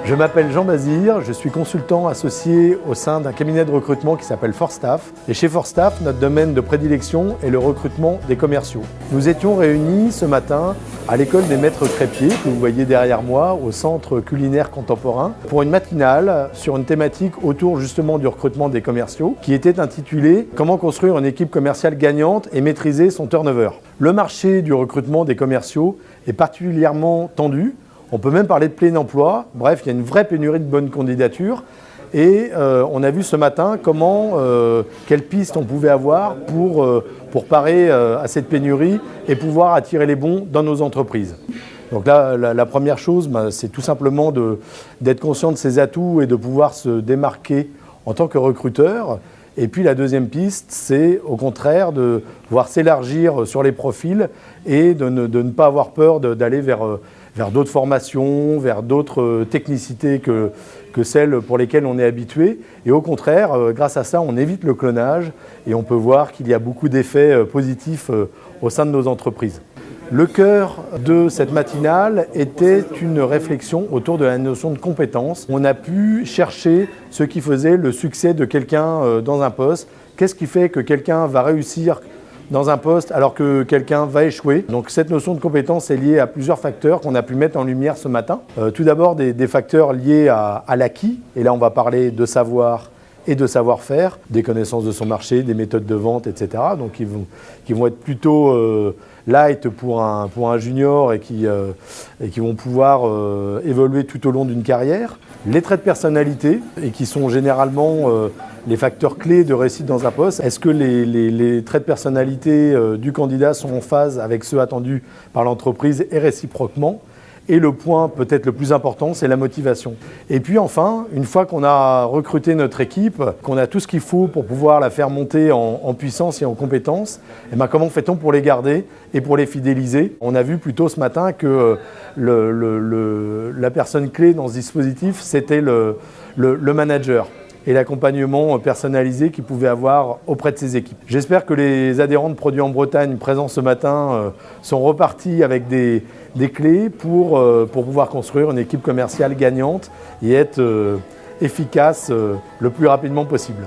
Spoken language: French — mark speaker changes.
Speaker 1: Je m'appelle Jean Bazir, je suis consultant associé au sein d'un cabinet de recrutement qui s'appelle Forstaff. Et chez Forstaff, notre domaine de prédilection est le recrutement des commerciaux. Nous étions réunis ce matin à l'école des maîtres crépiers, que vous voyez derrière moi, au centre culinaire contemporain, pour une matinale sur une thématique autour justement du recrutement des commerciaux, qui était intitulée « Comment construire une équipe commerciale gagnante et maîtriser son turnover ». Le marché du recrutement des commerciaux est particulièrement tendu. On peut même parler de plein emploi. Bref, il y a une vraie pénurie de bonnes candidatures. Et on a vu ce matin quelles pistes on pouvait avoir pour parer à cette pénurie et pouvoir attirer les bons dans nos entreprises. Donc là, la première chose, c'est tout simplement d'être conscient de ses atouts et de pouvoir se démarquer en tant que recruteur. Et puis la deuxième piste, c'est au contraire de pouvoir s'élargir sur les profils et de ne pas avoir peur d'aller vers d'autres formations, vers d'autres technicités que celles pour lesquelles on est habitué. Et au contraire, grâce à ça, on évite le clonage et on peut voir qu'il y a beaucoup d'effets positifs au sein de nos entreprises. Le cœur de cette matinale était une réflexion autour de la notion de compétence. On a pu chercher ce qui faisait le succès de quelqu'un dans un poste. Qu'est-ce qui fait que quelqu'un va réussir dans un poste alors que quelqu'un va échouer. Donc cette notion de compétence est liée à plusieurs facteurs qu'on a pu mettre en lumière ce matin. Tout d'abord des facteurs liés à l'acquis, et là on va parler de savoir et de savoir-faire, des connaissances de son marché, des méthodes de vente, etc. Donc qui vont être plutôt light pour un junior et qui vont pouvoir évoluer tout au long d'une carrière. Les traits de personnalité, et qui sont généralement les facteurs clés de réussite dans un poste. Est-ce que les traits de personnalité du candidat sont en phase avec ceux attendus par l'entreprise et réciproquement? Et le point peut-être le plus important, c'est la motivation. Et puis enfin, une fois qu'on a recruté notre équipe, qu'on a tout ce qu'il faut pour pouvoir la faire monter en puissance et en compétences, et comment fait-on pour les garder et pour les fidéliser? On a vu plus tôt ce matin que la personne clé dans ce dispositif, c'était le manager et l'accompagnement personnalisé qu'il pouvait avoir auprès de ses équipes. J'espère que les adhérents de Produits en Bretagne présents ce matin sont repartis avec des clés pour pouvoir construire une équipe commerciale gagnante et être efficace le plus rapidement possible.